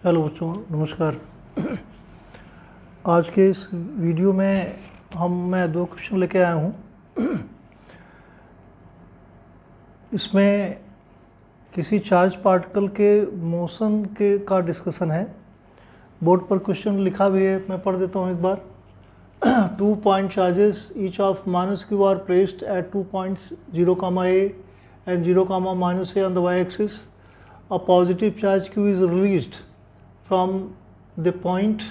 Hello बच्चों, नमस्कार। आज के इस वीडियो में मैं दो क्वेश्चन लेके आया हूँ। इसमें किसी चार्ज पार्टिकल के मोशन के का डिस्कशन है। बोर्ड पर क्वेश्चन लिखा भी है, मैं पढ़ देता हूँ एक बार। 2 point charges each of minus q are placed at 2 points 0 comma a and 0 comma minus a on the y-axis. A positive charge q is released from the point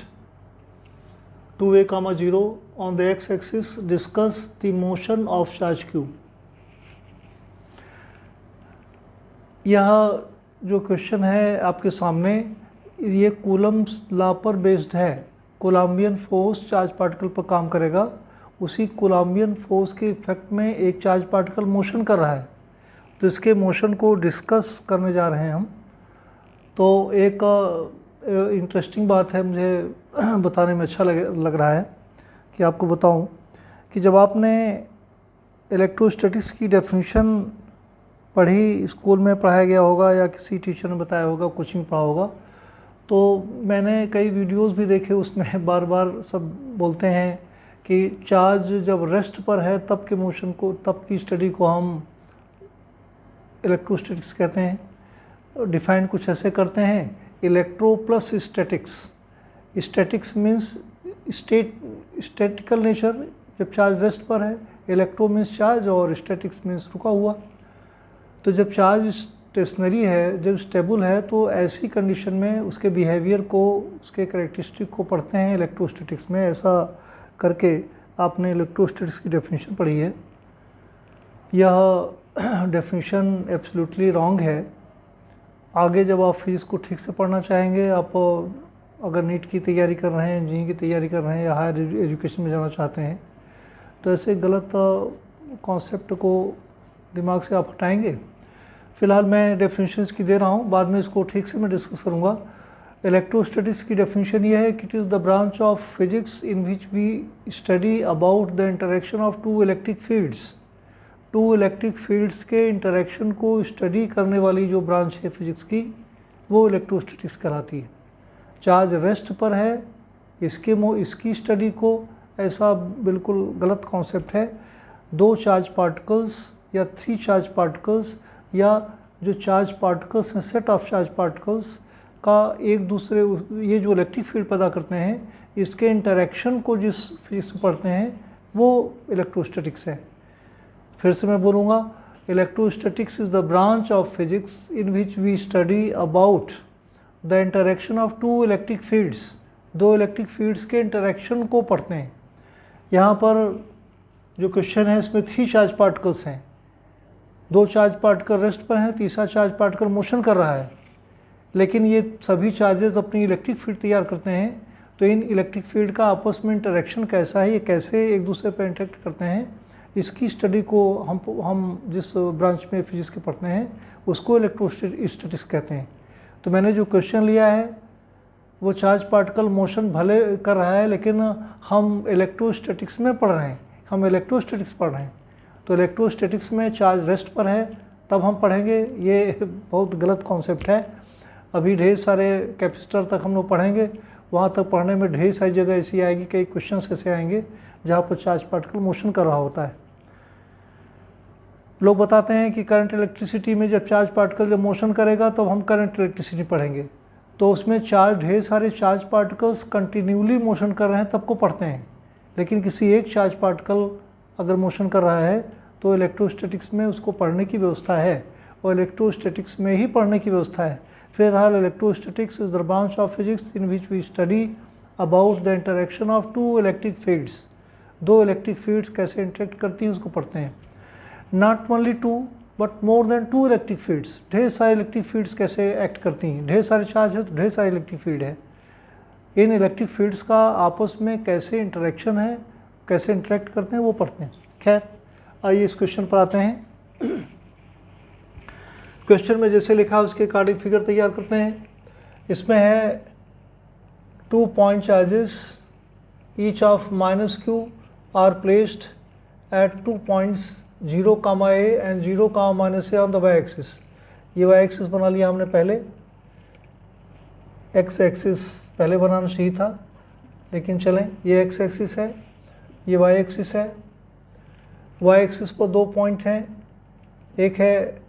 2a comma 0 on the x-axis. Discuss the motion of charge q. यह जो question है आपके सामने, ये Coulomb's law पर based है। Columbian force charge particle पर काम करेगा। उसी कोलम्बियन फोर्स के इफेक्ट में एक चार्ज पार्टिकल मोशन कर रहा है, तो इसके मोशन को डिस्कस करने जा रहे हैं हम। तो एक इंटरेस्टिंग बात है, मुझे बताने में अच्छा लग रहा है कि आपको बताऊं कि जब आपने इलेक्ट्रोस्टैटिक्स की डेफिनेशन पढ़ी, स्कूल में पढ़ाया गया होगा या किसी टीचर ने बताया होगा, कोचिंग पढ़ा होगा, तो मैंने कई वीडियोस भी देखे, उसमें बार बार सब बोलते हैं कि चार्ज जब रेस्ट पर है तब के मोशन को, तब की स्टडी को हम इलेक्ट्रोस्टैटिक्स कहते हैं। डिफाइन कुछ ऐसे करते हैं, electro plus statics. Statics means statistical nature, जब चार्ज रेस्ट पर है। इलेक्ट्रो मीन्स चार्ज और स्टैटिक्स मीन्स रुका हुआ। तो जब चार्ज स्टेशनरी है, जब स्टेबल है, तो ऐसी कंडीशन में उसके बिहेवियर को, उसके कैरेक्टरिस्टिक को पढ़ते हैं इलेक्ट्रोस्टैटिक्स में। ऐसा करके आपने इलेक्ट्रोस्टैटिक्स की डेफिनेशन पढ़ी है। यह डेफिनेशन एब्सोल्युटली रॉन्ग है। आगे जब आप फिजिक्स को ठीक से पढ़ना चाहेंगे, आप अगर नीट की तैयारी कर रहे हैं, इंजीनियरिंग की तैयारी कर रहे हैं या हायर एजुकेशन में जाना चाहते हैं, तो ऐसे गलत कॉन्सेप्ट को दिमाग से आप हटाएंगे। फ़िलहाल मैं डेफिनेशंस की दे रहा हूँ, बाद में इसको ठीक से मैं डिस्कस करूँगा। इलेक्ट्रोस्टैटिक्स की डेफिनेशन ये है कि it is the branch of physics in which we study about the interaction of two electric fields. Two electric fields के इंटरेक्शन को स्टडी करने वाली जो ब्रांच है फिजिक्स की, वो इलेक्ट्रोस्टैटिक्स कहलाती है। चार्ज रेस्ट पर है, इसकी स्टडी को, ऐसा बिल्कुल गलत कॉन्सेप्ट है। दो चार्ज पार्टिकल्स या 3 चार्ज पार्टिकल्स या जो चार्ज पार्टिकल्स हैं, सेट ऑफ चार्ज पार्टिकल्स का एक दूसरे, ये जो इलेक्ट्रिक फील्ड पैदा करते हैं, इसके इंटरेक्शन को जिस फिजिक्स में पढ़ते हैं वो इलेक्ट्रोस्टैटिक्स है। फिर से मैं बोलूँगा, electrostatics is the branch of physics in which we study about the interaction of two electric fields. दो इलेक्ट्रिक फील्ड्स के इंटरेक्शन को पढ़ते हैं। यहाँ पर जो क्वेश्चन है, इसमें 3 चार्ज पार्टिकल्स हैं। 2 चार्ज पार्टिकल रेस्ट पर हैं, तीसरा चार्ज पार्टिकल मोशन कर रहा है। लेकिन ये सभी चार्जेस अपनी इलेक्ट्रिक फील्ड तैयार करते हैं। तो इन इलेक्ट्रिक फील्ड का आपस में इंटरेक्शन कैसा है, ये कैसे एक दूसरे पर इंटरेक्ट करते हैं, इसकी स्टडी को हम जिस ब्रांच में फिजिक्स के पढ़ते हैं उसको इलेक्ट्रोस्टैटिक्स कहते हैं। तो मैंने जो क्वेश्चन लिया है, वो चार्ज पार्टिकल मोशन भले कर रहा है, लेकिन हम इलेक्ट्रोस्टैटिक्स में पढ़ रहे हैं, हम इलेक्ट्रोस्टैटिक्स पढ़ रहे हैं। तो इलेक्ट्रोस्टैटिक्स में चार्ज रेस्ट पर है तब हम पढ़ेंगे, ये बहुत गलत कॉन्सेप्ट है। अभी ढेर सारे कैपेसिटर तक हम लोग पढ़ेंगे, वहाँ तक पढ़ने में ढेर सारी जगह ऐसी आएगी, कई क्वेश्चन ऐसे आएंगे जहाँ पर चार्ज पार्टिकल मोशन कर रहा होता है। लोग बताते हैं कि करंट इलेक्ट्रिसिटी में जब चार्ज पार्टिकल जब मोशन करेगा तो हम करंट इलेक्ट्रिसिटी पढ़ेंगे। तो उसमें ढेर सारे चार्ज पार्टिकल्स कंटिन्यूली मोशन कर रहे हैं तब को पढ़ते हैं। लेकिन किसी एक चार्ज पार्टिकल अगर मोशन कर रहा है तो इलेक्ट्रोस्टैटिक्स में उसको पढ़ने की व्यवस्था है, और इलेक्ट्रोस्टैटिक्स में ही पढ़ने की व्यवस्था है। फिलहाल electrostatics is the branch of physics in which we study about the interaction of two electric fields. दो इलेक्ट्रिक फील्ड्स कैसे इंटरेक्ट करती हैं उसको पढ़ते हैं। Not only two but more than 2 electric fields, ढेर सारे इलेक्ट्रिक फील्ड्स कैसे एक्ट करती हैं। ढेर सारे चार्ज है तो ढेर सारे इलेक्ट्रिक फील्ड है। इन इलेक्ट्रिक फील्ड्स का आपस में कैसे इंटरेक्शन है, कैसे इंटरेक्ट करते हैं, वो पढ़ते हैं। खैर, आइए इस क्वेश्चन पर आते हैं। क्वेश्चन में जैसे लिखा उसके अकॉर्डिंग फिगर तैयार करते हैं। इसमें है 2 point charges each of -q are placed at 2 points 0, a and 0, -a on the y axis. ये y एक्सिस बना लिया हमने पहले। एक्स एक्सिस पहले बनाना चाहिए था, लेकिन चलें, ये एक्स एक्सिस है, ये वाई एक्सिस है। वाई एक्सिस पर 2 पॉइंट हैं, एक है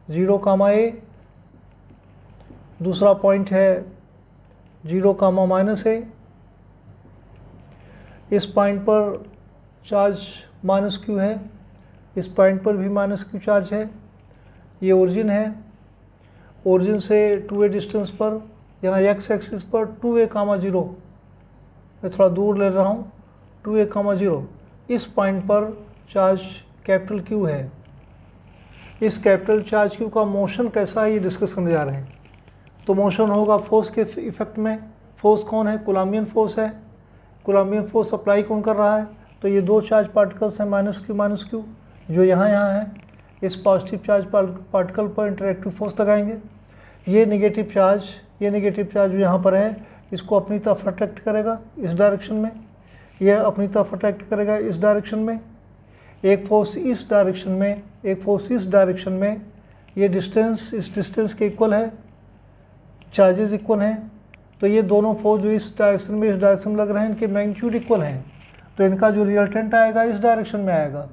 0, a, दूसरा पॉइंट है 0, -a। इस पॉइंट पर चार्ज -q है, इस पॉइंट पर भी -q चार्ज है। ये ओरिजिन है, ओरिजिन से 2a डिस्टेंस पर, यहाँ एक्स एक्सिस पर 2a, 0, मैं थोड़ा दूर ले रहा हूँ, 2a, 0, इस पॉइंट पर चार्ज कैपिटल Q है। इस कैपिटल चार्ज Q का मोशन कैसा है ये डिस्कस करने जा रहे हैं। तो मोशन होगा फोर्स के इफेक्ट में। फोर्स कौन है? कूलम्बियन फोर्स है। कूलम्बियन फोर्स अप्लाई कौन कर रहा है? तो ये 2 चार्ज पार्टिकल्स हैं, -q, जो यहाँ है। इस पॉजिटिव चार्ज पार्टिकल पर इंटरेक्टिव फोर्स लगाएंगे। ये नेगेटिव चार्ज जो यहाँ पर है, इसको अपनी तरफ अट्रैक्ट करेगा इस डायरेक्शन में, यह अपनी तरफ अट्रैक्ट करेगा इस डायरेक्शन में। एक फोर्स इस डायरेक्शन में, एक फोर्स इस डायरेक्शन में। ये डिस्टेंस इस डिस्टेंस के इक्वल है, चार्जेस इक्वल हैं। तो ये दोनों फोर्स जो इस डायरेक्शन में, इस डायरेक्शन में लग रहे हैं, इनके मैग्नीट्यूड इक्वल हैं। तो इनका जो रिजल्टेंट आएगा इस डायरेक्शन में आएगा,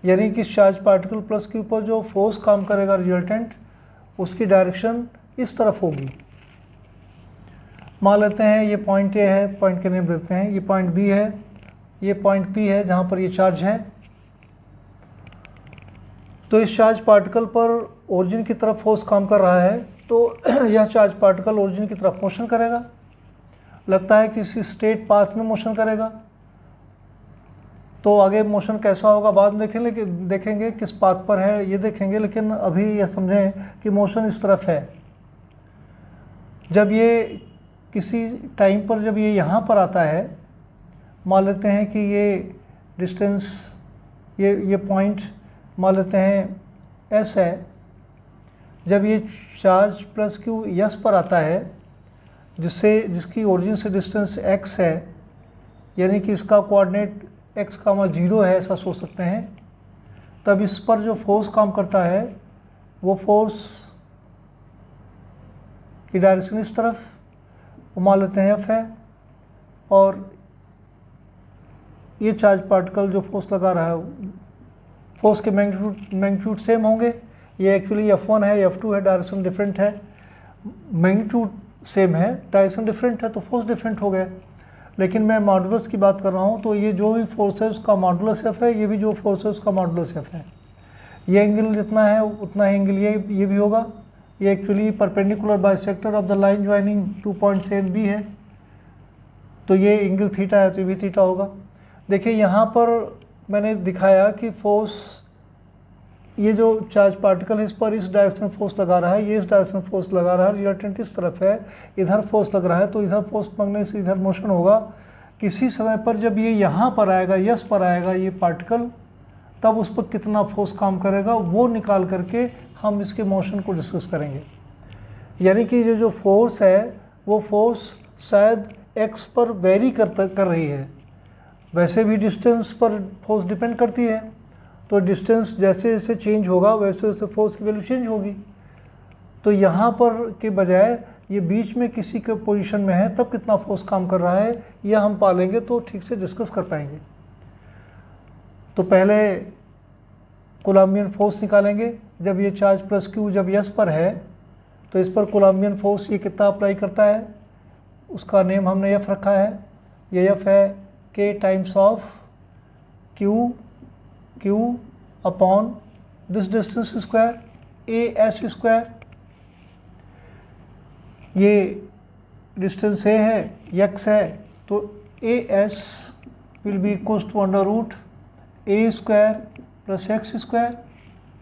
यानी कि चार्ज पार्टिकल प्लस के ऊपर जो फोर्स काम करेगा रिजल्टेंट, उसकी डायरेक्शन इस तरफ होगी। मान लेते हैं ये पॉइंट ए है, पॉइंट के नेम देते हैं, ये पॉइंट बी है, ये पॉइंट पी है जहाँ पर ये चार्ज है। तो इस चार्ज पार्टिकल पर ओरिजिन की तरफ फोर्स काम कर रहा है, तो यह चार्ज पार्टिकल ओरिजिन की तरफ मोशन करेगा। लगता है कि इसी स्ट्रेट पाथ में मोशन करेगा। तो आगे मोशन कैसा होगा बाद में देखेंगे किस पाथ पर है ये देखेंगे, लेकिन अभी यह समझें कि मोशन इस तरफ है। जब ये किसी टाइम पर जब ये यहाँ पर आता है, मान लेते हैं कि ये डिस्टेंस, ये पॉइंट मान लेते हैं S है। जब ये चार्ज प्लस Q S पर आता है, जिसकी ओरिजिन से डिस्टेंस x है, यानी कि इसका कोऑर्डिनेट x, 0 है, ऐसा सोच सकते हैं। तब इस पर जो फोर्स काम करता है वो फोर्स की डायरेक्शन इस तरफ, वो मान लेते हैं F है। और ये चार्ज पार्टिकल जो फोर्स लगा रहा है, फोर्स के मैग्नीट्यूड सेम होंगे। ये एक्चुअली F1 है, F2 है, डायरेक्शन डिफरेंट है। मैग्नीट्यूड सेम है, डायरेक्शन डिफरेंट है, तो फोर्स डिफरेंट हो गया। लेकिन मैं मॉडुलस की बात कर रहा हूँ, तो ये जो भी फोर्स है उसका मॉडुलस F है, ये भी जो फोर्स है उसका मॉडुलस F है। ये एंगल जितना है उतना ही एंगल ये भी होगा। ये actually perpendicular bisector of the line joining 2 points A and B है। तो ये एंगल थीटा है, तो ये भी थीटा होगा। देखिए यहाँ पर मैंने दिखाया कि फोर्स, ये जो चार्ज पार्टिकल है इस पर इस डायरेक्शन में फोर्स लगा रहा है, ये इस डायरेक्शन में फोर्स लगा रहा है, रिजल्टेंट इस तरफ है, इधर फोर्स लग रहा है, तो इधर फोर्स लगने से इधर मोशन होगा। किसी समय पर जब ये यहाँ पर आएगा, यस पर आएगा ये पार्टिकल, तब उस पर कितना फोर्स काम करेगा वो निकाल करके हम इसके मोशन को डिस्कस करेंगे। यानी कि ये जो फोर्स है वो फोर्स शायद एक्स पर वेरी कर रही है। वैसे भी डिस्टेंस पर फोर्स डिपेंड करती है, तो डिस्टेंस जैसे जैसे चेंज होगा वैसे वैसे फोर्स की वैल्यू चेंज होगी। तो यहाँ पर के बजाय ये बीच में किसी के पोजीशन में है, तब कितना फोर्स काम कर रहा है यह हम पालेंगे तो ठीक से डिस्कस कर पाएंगे। तो पहले कूलम्बियन फोर्स निकालेंगे। जब ये चार्ज प्लस Q जब यस पर है, तो इस पर कूलम्बियन फोर्स ये कितना अप्लाई करता है, उसका नेम हमने F रखा है। ये F है K times of Q upon this distance square AS square. ये डिस्टेंस A है, x है, तो AS will be equals to under root A square plus x square.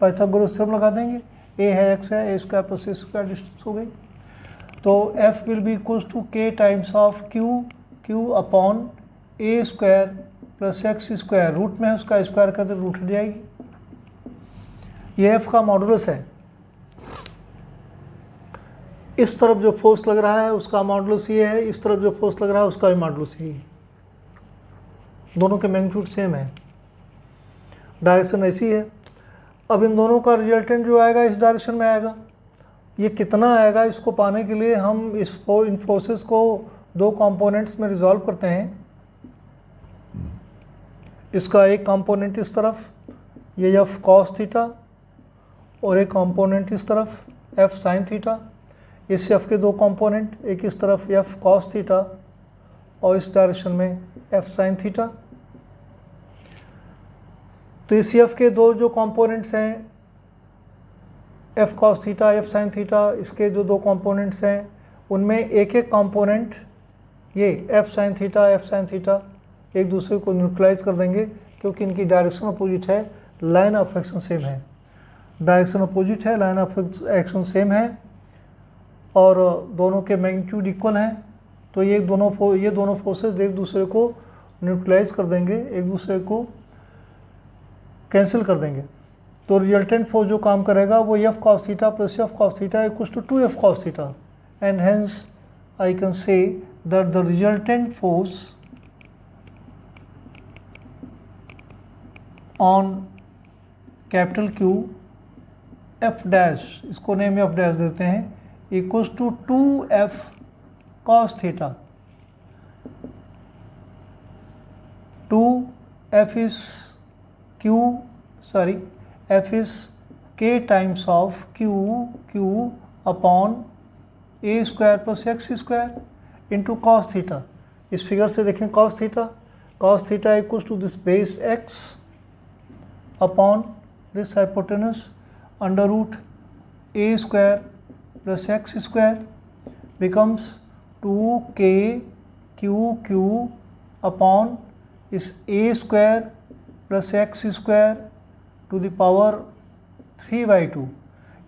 Pythagoras theorem लगा देंगे, A है, x है, A square plus A square distance हो गई। तो F will be equals to K times of Q upon A square plus x square. Root में है, उसका स्क्वायर करते रूट हट जाएगी। ये F का मॉडुलस है। इस तरफ जो फोर्स लग रहा है उसका मॉडुलस ये है, इस तरफ जो फोर्स लग रहा है उसका भी मॉडुलस ये है। दोनों के मैग्नीट्यूड सेम है, डायरेक्शन ऐसी है। अब इन दोनों का रिजल्टेंट जो आएगा इस डायरेक्शन में आएगा। ये कितना आएगा, इसको पाने के लिए हम इन फोर्सेस को दो कंपोनेंट्स में रिजॉल्व करते हैं। इसका एक कंपोनेंट इस तरफ, ये एफ कॉस थीटा, और एक कंपोनेंट इस तरफ एफ साइन थीटा। इस एफ के दो कंपोनेंट, एक इस तरफ एफ कॉस थीटा और इस डायरेक्शन में एफ साइन थीटा। तो इस एफ के दो जो कंपोनेंट्स हैं F cos theta F sine theta, इसके जो दो कंपोनेंट्स हैं उनमें एक एक कंपोनेंट ये एफ साइन थीटा एक दूसरे को न्यूट्रलाइज कर देंगे, क्योंकि इनकी डायरेक्शन अपोजिट है, लाइन ऑफ एक्शन सेम है। डायरेक्शन अपोजिट है, लाइन ऑफ एक्शन सेम है, और दोनों के मैग्नीट्यूड इक्वल हैं। तो ये दोनों फोर्सेस एक दूसरे को न्यूट्रलाइज कर देंगे, एक दूसरे को कैंसिल कर देंगे। तो रिजल्टेंट फोर्स जो काम करेगा वो F cos theta plus F cos theta equals to 2f cos theta, and hence I can say that the resultant force on capital Q F dash, इसको नेम एफ डैश देते हैं, equals to 2f cos theta. 2f is f is k times of q upon a square plus x square into cos theta. इस figure से देखें cos theta equals to this base x upon this hypotenuse under root a square plus x square becomes 2k q upon इस a square plus x square to the power 3/2।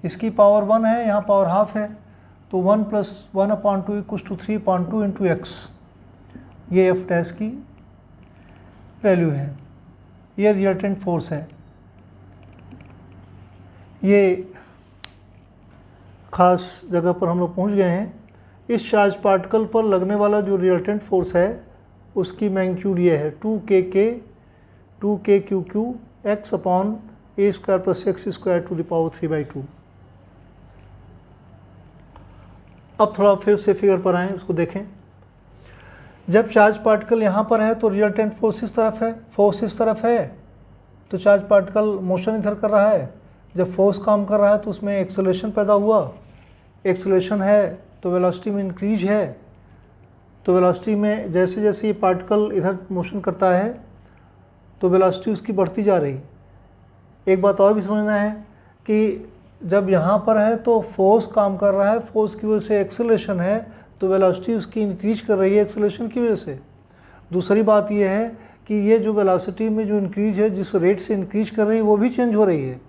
इसकी power 1 है, यहाँ power half है, तो 1 + 1/2 equals to 3/2 into x. ये F dash की value है, ये रिजल्टेंट फोर्स है। ये खास जगह पर हम लोग पहुँच गए हैं। इस चार्ज पार्टिकल पर लगने वाला जो रिजल्टेंट फोर्स है उसकी मैग्नीट्यूड ये है 2k q x upon a square plus x square to the power 3/2। अब थोड़ा फिर से फिगर पर आएँ, उसको देखें। जब चार्ज पार्टिकल यहाँ पर है तो रिजल्टेंट फोर्स इस तरफ है, तो चार्ज पार्टिकल मोशन इधर कर रहा है। जब फोर्स काम कर रहा है तो उसमें एक्सेलरेशन पैदा हुआ, एक्सेलरेशन है तो वेलोसिटी में इंक्रीज है। तो वेलोसिटी में जैसे जैसे ये पार्टिकल इधर मोशन करता है तो वेलोसिटी उसकी बढ़ती जा रही। एक बात और भी समझना है कि जब यहाँ पर है तो फोर्स काम कर रहा है, फोर्स की वजह से एक्सेलरेशन है, तो वेलोसिटी उसकी इंक्रीज कर रही है एक्सेलरेशन की वजह से। दूसरी बात ये है कि ये जो वेलोसिटी में जो इंक्रीज है, जिस रेट से इंक्रीज कर रही है, वो भी चेंज हो रही है।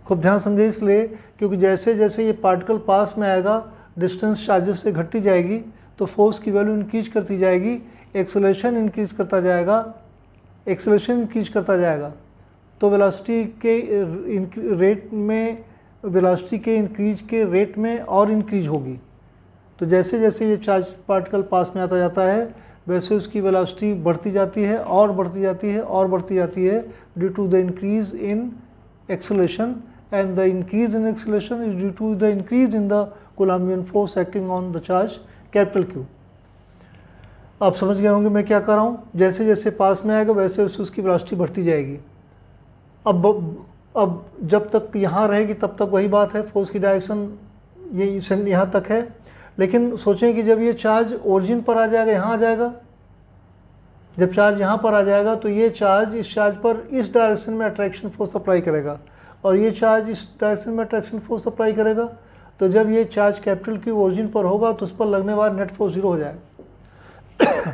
खूब ध्यान समझे इसलिए, क्योंकि जैसे जैसे ये पार्टिकल पास में आएगा, डिस्टेंस चार्जेस से घटती जाएगी, तो फोर्स की वैल्यू इंक्रीज करती जाएगी, एक्सेलरेशन इंक्रीज करता जाएगा, तो वेलोसिटी के रेट में, वेलोसिटी के इंक्रीज के रेट में और इंक्रीज होगी। तो जैसे जैसे ये चार्ज पार्टिकल पास में आता जाता है, वैसे उसकी वेलोसिटी बढ़ती जाती है और बढ़ती जाती है due to the increase in acceleration, and the increase in acceleration is due to the increase in the Coulombian force acting on the charge capital Q। आप समझ गए होंगे मैं क्या कर रहा हूँ। जैसे जैसे पास में आएगा वैसे वैसे उसकी वेलोसिटी बढ़ती जाएगी। अब जब तक यहाँ रहेगी तब तक वही बात है, फोर्स की डायरेक्शन ये यहाँ तक है। लेकिन सोचें कि जब ये चार्ज ओरिजिन पर आ जाएगा, यहाँ आ जाएगा, जब चार्ज यहाँ पर आ जाएगा तो ये चार्ज इस चार्ज पर इस डायरेक्शन में अट्रैक्शन फोर्स अप्लाई करेगा, और ये चार्ज इस डायरेक्शन में अट्रैक्शन फोर्स अप्लाई करेगा। तो जब ये चार्ज कैपिटल Q ओरिजिन पर होगा तो उस पर लगने वाला नेट फोर्स 0 हो जाएगा।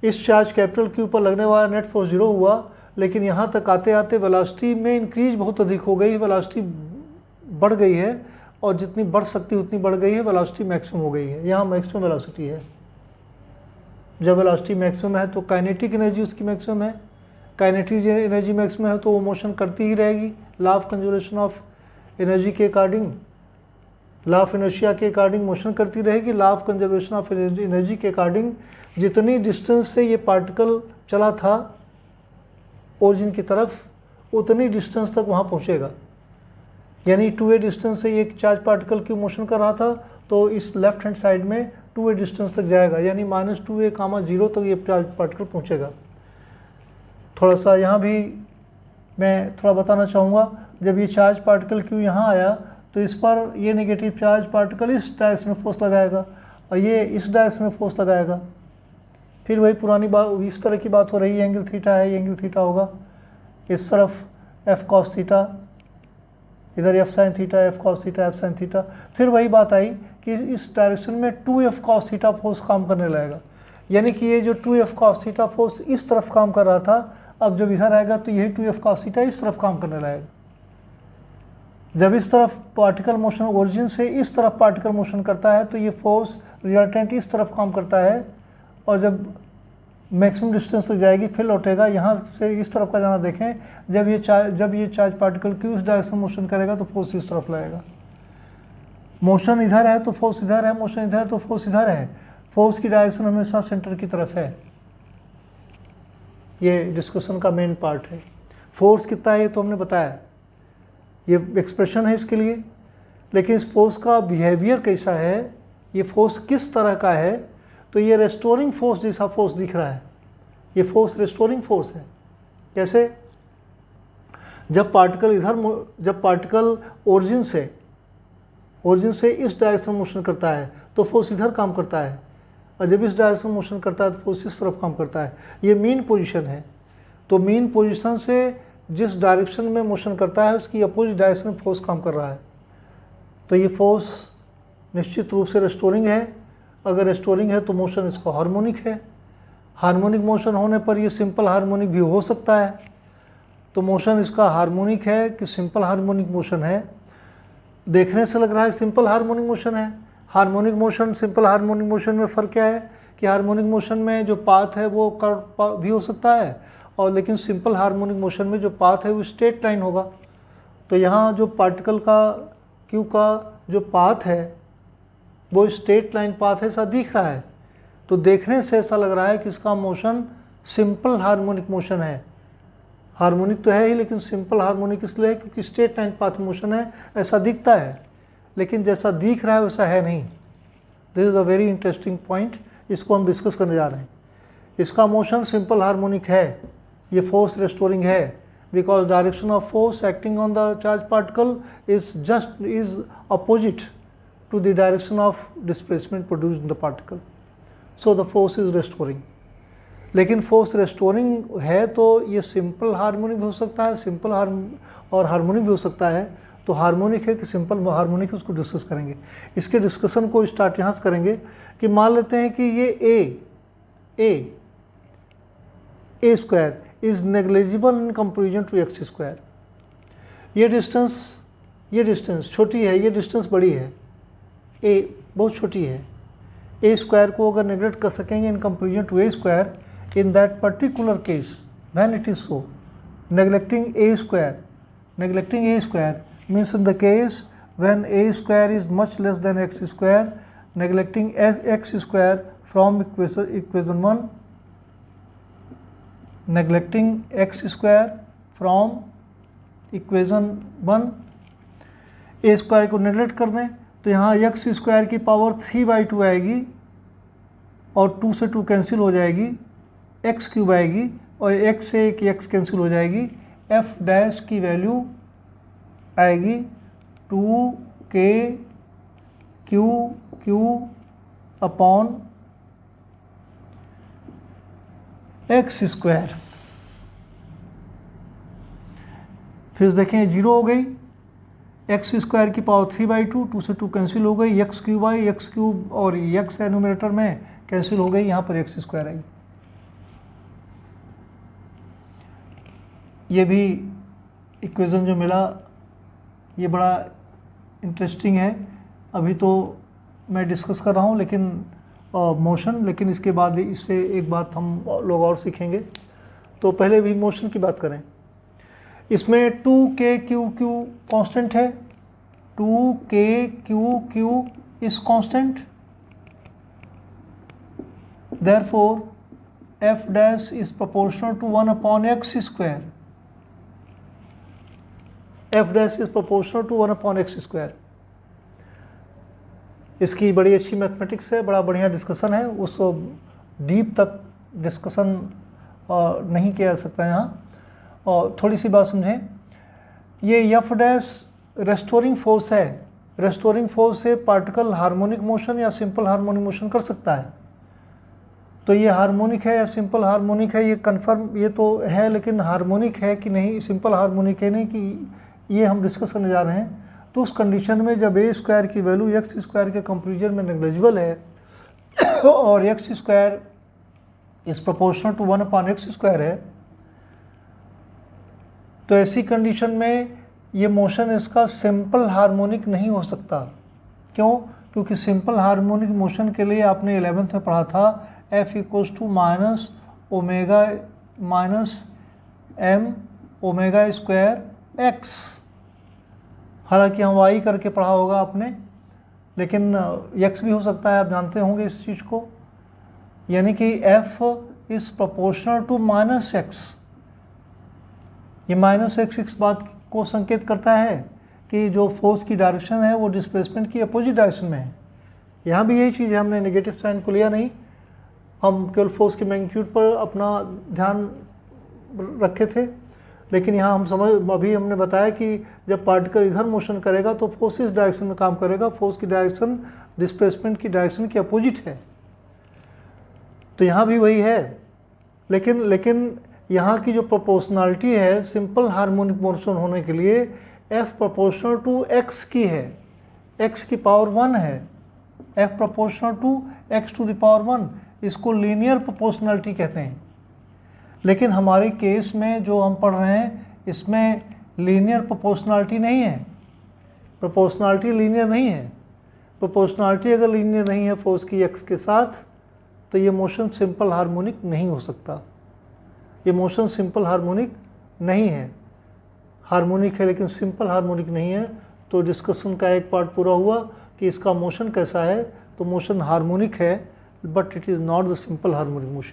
इस चार्ज कैपिटल Q पर लगने वाला नेट फोर्स 0 हुआ, लेकिन यहाँ तक आते आते वेलोसिटी में इंक्रीज बहुत अधिक हो गई, वेलोसिटी बढ़ गई है, और जितनी बढ़ सकती उतनी बढ़ गई है, वेलोसिटी मैक्सिमम हो गई है। यहाँ मैक्सिमम वेलोसिटी है। जब वेलोसिटी मैक्सिमम है तो काइनेटिक एनर्जी उसकी मैक्सिमम है। काइनेटिक एनर्जी मैक्सिमम है तो वो मोशन करती ही रहेगी, law of conservation of energy के अकॉर्डिंग, लॉ ऑफ इनर्शिया के अकॉर्डिंग मोशन करती रहेगी। Law of conservation of energy के अकॉर्डिंग जितनी डिस्टेंस से ये पार्टिकल चला था ओरिजिन की तरफ, उतनी डिस्टेंस तक वहाँ पहुँचेगा। यानी 2a डिस्टेंस से एक चार्ज पार्टिकल क्यों मोशन कर रहा था, तो इस लेफ्ट हैंड साइड में 2a डिस्टेंस तक जाएगा, यानी -2a, 0 तक ये चार्ज पार्टिकल पहुंचेगा। थोड़ा सा यहाँ भी मैं थोड़ा बताना चाहूँगा, जब ये चार्ज पार्टिकल क्यों यहाँ आया, तो इस पर ये नेगेटिव चार्ज पार्टिकल इस डायरेक्शन में फोर्स लगाएगा और ये इस डायरेक्शन में फोर्स लगाएगा। फिर वही पुरानी बात, इस तरह की बात हो रही है, एंगल थीटा है, ये एंगल थीटा होगा, इस तरफ एफ कॉस थीटा, इधर F sine theta, F cos theta, F sine theta. फिर वही बात आई कि इस डायरेक्शन में 2f कॉस थीटा फोर्स काम करने लगेगा, यानी कि ये जो 2f कॉस थीटा फोर्स इस तरफ काम कर रहा था, अब जब इधर आएगा तो यही 2f कॉस थीटा इस तरफ काम करने लगेगा। जब इस तरफ पार्टिकल मोशन ओरिजिन से इस तरफ पार्टिकल मोशन करता है तो ये फोर्स रिजल्टेंट इस तरफ काम करता है, और जब मैक्सिमम डिस्टेंस तक जाएगी फिर लौटेगा। यहाँ से इस तरफ का जाना देखें, जब ये चार्ज पार्टिकल क्यों इस डायरेक्शन मोशन करेगा तो फोर्स इस तरफ लगेगा। मोशन इधर है तो फोर्स इधर है, मोशन इधर है तो फोर्स इधर है। फोर्स की डायरेक्शन हमेशा सेंटर की तरफ है। ये डिस्कशन का मेन पार्ट है। फोर्स कितना है ये तो हमने बताया, ये एक्सप्रेशन है इसके लिए, लेकिन इस फोर्स का बिहेवियर कैसा है, ये फोर्स किस तरह का है, तो ये रेस्टोरिंग फोर्स जैसा फोर्स दिख रहा है। ये फोर्स रेस्टोरिंग फोर्स है। कैसे? जब पार्टिकल ओरिजिन से इस डायरेक्शन मोशन करता है तो फोर्स इधर काम करता है, और जब इस डायरेक्शन मोशन करता है तो फोर्स इस तरफ काम करता है। ये मीन पोजीशन है। तो मीन पोजीशन से जिस डायरेक्शन में मोशन करता है उसकी अपोजिट डायरेक्शन में फोर्स काम कर रहा है। तो ये फोर्स निश्चित रूप से रेस्टोरिंग है। अगर रेस्टोरिंग है तो मोशन इसका हार्मोनिक है। हार्मोनिक मोशन होने पर ये सिंपल हार्मोनिक भी हो सकता है। तो मोशन इसका हार्मोनिक है कि सिंपल हार्मोनिक मोशन है? देखने से लग रहा है सिंपल हार्मोनिक मोशन है। Harmonic motion simple harmonic motion में फ़र्क क्या है कि हार्मोनिक मोशन में जो पाथ है वो कर्व भी हो सकता है, और लेकिन सिंपल हार्मोनिक मोशन में जो पाथ है वो स्ट्रेट लाइन होगा। तो यहाँ जो पार्टिकल का क्यू का जो पाथ है वो स्ट्रेट लाइन पाथ है, ऐसा दिख रहा है। तो देखने से ऐसा लग रहा है कि इसका मोशन सिंपल हार्मोनिक मोशन है। हार्मोनिक तो है ही, लेकिन सिंपल हार्मोनिक इसलिए है क्योंकि स्ट्रेट लाइन पाथ मोशन है, ऐसा दिखता है, लेकिन जैसा दिख रहा है वैसा है नहीं। This is a very interesting point, इसको हम डिस्कस करने जा रहे हैं। इसका मोशन सिंपल हार्मोनिक है, ये फोर्स रेस्टोरिंग है, because direction of force acting on the charge particle is opposite to the direction of displacement produced in the particle. So the force is restoring. लेकिन force restoring है तो ये simple harmonic भी हो सकता है, simple और हार्मोनिक भी हो सकता है। तो हार्मोनिक है कि सिंपल हार्मोनिक है, उसको डिस्कस करेंगे। इसके डिस्कशन को स्टार्ट यहाँ से करेंगे कि मान लेते हैं कि ये A square is negligible in comparison to X square. ये डिस्टेंस छोटी है, ये डिस्टेंस बड़ी है, ए बहुत छोटी है। ए स्क्वायर को अगर नेग्लेक्ट कर सकेंगे in comparison to a square, in that particular case when it is so, neglecting a square means in the case when a square is much less than x square, neglecting x square from equation 1, neglecting x square from equation 1, a square को neglect कर दें तो यहाँ x square की power 3/2 आएगी और 2 से 2 cancel हो जाएगी, एक्स क्यूब आएगी और एक्स से एक एक्स कैंसिल हो जाएगी। एफ डैश की वैल्यू आएगी 2k Q upon x square. फिर देखें 0 हो गई, एक्स स्क्वायर की पावर 3/2, 2 से 2 कैंसिल हो गई, एक्स क्यूब आई, एक्स क्यूब और एक्स एनोमिनेटर में कैंसिल हो गई, यहाँ पर एक्स स्क्वायर आई। ये भी इक्वेशन जो मिला ये बड़ा इंटरेस्टिंग है। अभी तो मैं डिस्कस कर रहा हूँ लेकिन मोशन, लेकिन इसके बाद इससे एक बात हम लोग और सीखेंगे। तो पहले भी मोशन की बात करें। इसमें 2k क्यू कांस्टेंट है, 2k Q is constant, therefore f dash is proportional to 1 upon x square. F dash is proportional to 1/x²। इसकी बड़ी अच्छी मैथमेटिक्स है, बड़ा बढ़िया डिस्कशन है, उस डीप तक डिस्कशन नहीं किया जा सकता यहाँ। और थोड़ी सी बात समझें, ये एफ डैश रेस्टोरिंग फोर्स है। रेस्टोरिंग फोर्स से पार्टिकल हार्मोनिक मोशन या सिंपल हार्मोनिक मोशन कर सकता है। तो ये हार्मोनिक है या सिंपल हार्मोनिक है, ये कंफर्म ये तो है, लेकिन हार्मोनिक है कि नहीं, सिंपल हार्मोनिक है नहीं कि, ये हम डिस्कस करने जा रहे हैं। तो उस कंडीशन में जब a² की वैल्यू x² के कंपेरिजन में नेग्लिजिबल है और x² is proportional to 1/x² है, तो ऐसी कंडीशन में ये मोशन इसका सिंपल हार्मोनिक नहीं हो सकता। क्यों? क्योंकि सिंपल हार्मोनिक मोशन के लिए आपने 11th में पढ़ा था F = -m²x। हालांकि हम y करके पढ़ा होगा आपने, लेकिन x भी हो सकता है, आप जानते होंगे इस चीज़ को। यानी कि F is proportional to -x। ये -x इस बात को संकेत करता है कि जो फोर्स की डायरेक्शन है वो डिस्प्लेसमेंट की अपोजिट डायरेक्शन में है। यहाँ भी यही चीज़ है, हमने नेगेटिव साइन को लिया नहीं, हम केवल फोर्स के मैग्नीट्यूड पर अपना ध्यान रखे थे। लेकिन यहाँ हम अभी हमने बताया कि जब पार्टिकल इधर मोशन करेगा तो फोर्स इस डायरेक्शन में काम करेगा, फोर्स की डायरेक्शन डिस्प्लेसमेंट की डायरेक्शन की अपोजिट है। तो यहाँ भी वही है, लेकिन यहाँ की जो प्रोपोर्शनलिटी है सिंपल हार्मोनिक मोशन होने के लिए F प्रोपोर्शनल टू x की है, x की पावर 1 है, F प्रोपोर्शनल टू x⁴ इसको लीनियर प्रोपोर्शनलिटी कहते हैं। लेकिन हमारे केस में जो हम पढ़ रहे हैं इसमें लीनियर प्रोपोर्शनलिटी नहीं है, प्रोपोर्शनलिटी लीनियर नहीं है। प्रोपोर्शनलिटी अगर लीनियर नहीं है फोर्स की x के साथ तो ये मोशन सिंपल हार्मोनिक नहीं हो सकता। ये मोशन सिंपल हार्मोनिक नहीं है, हार्मोनिक है लेकिन सिंपल हार्मोनिक नहीं है। तो डिस्कशन का एक पार्ट पूरा हुआ कि इसका मोशन कैसा है, तो मोशन हार्मोनिक है but it is not the simple harmonic motion.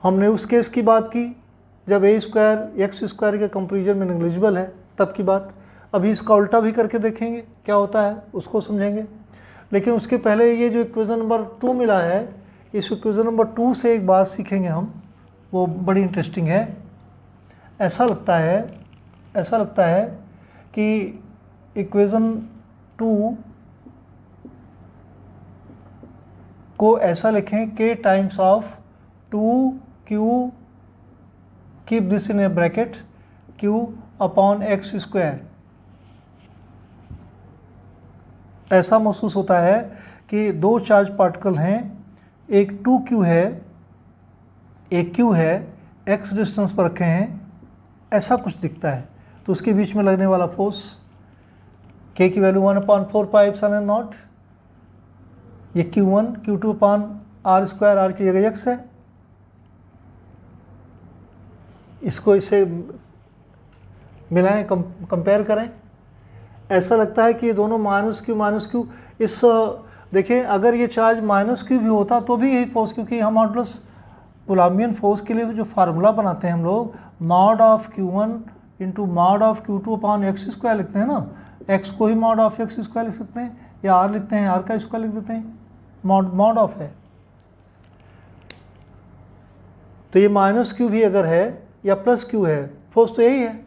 हमने उस केस की बात की जब a² x² के कंपेरिजन में नेग्लिजिबल है, तब की बात। अभी इसका उल्टा भी करके देखेंगे क्या होता है, उसको समझेंगे। लेकिन उसके पहले ये जो इक्वेशन नंबर 2 मिला है, इस इक्वेशन नंबर 2 से एक बात सीखेंगे हम, वो बड़ी इंटरेस्टिंग है। ऐसा लगता है कि इक्वेशन 2 को ऐसा लिखें k times of 2q, keep this in A bracket, q/x²। ऐसा महसूस होता है कि दो चार्ज पार्टिकल हैं, एक 2q है, एक q है, x डिस्टेंस पर रखे हैं, ऐसा कुछ दिखता है। तो उसके बीच में लगने वाला फोर्स k की वैल्यू 1/4πε0, ये q1 q2/r², r की जगह x है। इसको इससे मिलाएं, कंपेयर करें, ऐसा लगता है कि ये दोनों -q इस देखिए, अगर ये चार्ज -q भी होता तो भी यही फोर्स, क्योंकि हम मॉडुलस कोलम्बियन फोर्स के लिए जो फार्मूला बनाते हैं हम लोग, mod of q1 into mod of q2/x² लिखते हैं ना, x को ही मॉड ऑफ x² लिख सकते हैं, या r लिखते हैं, r का स्क्वायर लिख देते हैं, मॉड ऑफ है। तो ये -q भी अगर है या +q है, फोर्स तो यही है,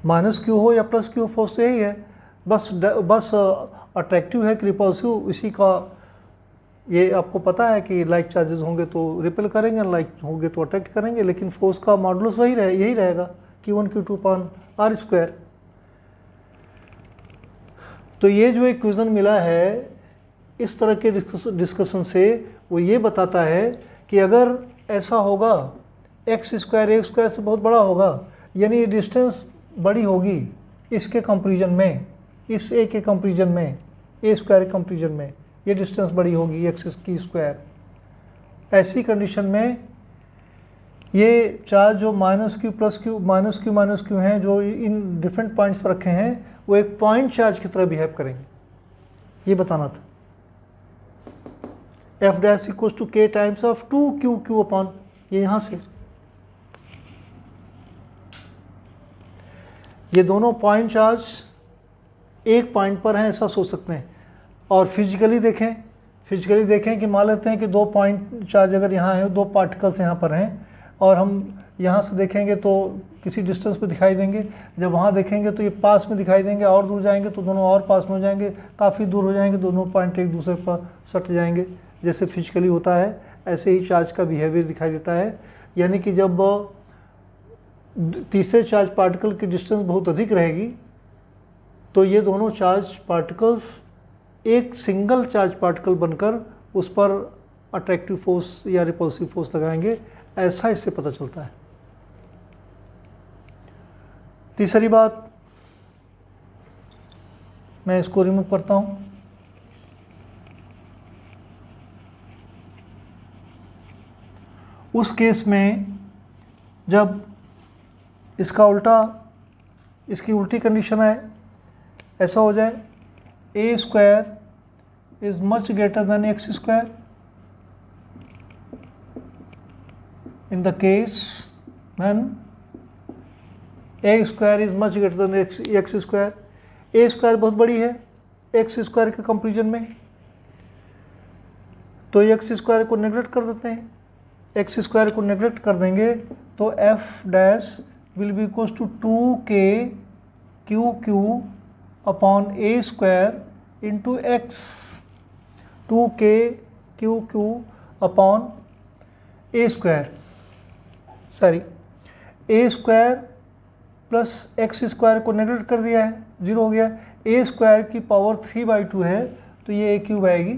-q हो या +q हो, फोर्स तो यही है। बस अट्रैक्टिव है कि रिपल्सिव, इसी का ये आपको पता है कि लाइक चार्जेस होंगे तो रिपेल करेंगे, लाइक होंगे तो अट्रैक्ट करेंगे, लेकिन फोर्स का मॉडुलस यही रहेगा, q1 q2/r²। तो ये जो इक्वेशन मिला है इस तरह के डिस्कशन से वो ये बताता है कि अगर ऐसा होगा x² से बहुत बड़ा होगा, यानी डिस्टेंस बड़ी होगी इसके कंपेरिजन में, इस a के कंपेरिजन में, a² के कंपेरिजन में ये डिस्टेंस बड़ी होगी x²। ऐसी कंडीशन में ये चार्ज जो -q हैं, जो इन डिफरेंट पॉइंट्स पर रखे हैं, वो एक पॉइंट चार्ज की तरह बिहेव करेंगे, ये बताना था। F' = k times of 2q, ये यहाँ से ये दोनों पॉइंट चार्ज एक पॉइंट पर हैं, ऐसा सोच सकते हैं। और फिजिकली देखें कि मान लेते हैं कि 2 पॉइंट चार्ज अगर यहाँ है, 2 पार्टिकल्स यहाँ पर हैं, और हम यहाँ से देखेंगे तो किसी डिस्टेंस पे दिखाई देंगे, जब वहाँ देखेंगे तो ये पास में दिखाई देंगे, और दूर जाएंगे तो दोनों और पास में हो जाएंगे, काफ़ी दूर हो जाएंगे, दोनों पॉइंट एक दूसरे पर सट जाएंगे। जैसे फिजिकली होता है ऐसे ही चार्ज का बिहेवियर दिखाई देता है। यानी कि जब तीसरे चार्ज पार्टिकल की डिस्टेंस बहुत अधिक रहेगी तो ये दोनों चार्ज पार्टिकल्स एक सिंगल चार्ज पार्टिकल बनकर उस पर अट्रैक्टिव फोर्स या रिपल्सिव फोर्स लगाएंगे, ऐसा इससे पता चलता है। तीसरी बात, मैं इसको रिमूव करता हूं। उस केस में जब इसका उल्टा, इसकी उल्टी कंडीशन है, ऐसा हो जाए a square is much greater than x square in the case when a square is much greater than x square. a square बहुत बड़ी है x स्क्वायर के कंपेरिजन में, तो x स्क्वायर को नेगलेक्ट कर देते हैं। x स्क्वायर को नेगलेक्ट कर देंगे तो f dash will be equals to 2k q upon a square into x, 2k q upon a square, sorry a square plus x square को नेगलेक्ट कर दिया है, 0 हो गया। a स्क्वायर की पावर 3/2 है तो ये a क्यूब आएगी,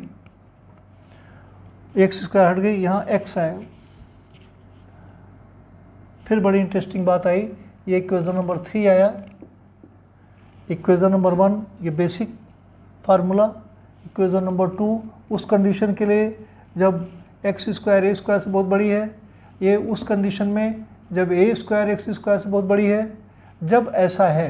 x स्क्वायर हट गई, यहाँ x आएगा। फिर बड़ी इंटरेस्टिंग बात आई, ये इक्वेशन नंबर 3 आया। इक्वेशन नंबर 1 ये बेसिक फार्मूला, इक्वेशन नंबर 2 उस कंडीशन के लिए जब x स्क्वायर a स्क्वायर से बहुत बड़ी है, ये उस कंडीशन में जब a स्क्वायर x स्क्वायर से बहुत बड़ी है। जब ऐसा है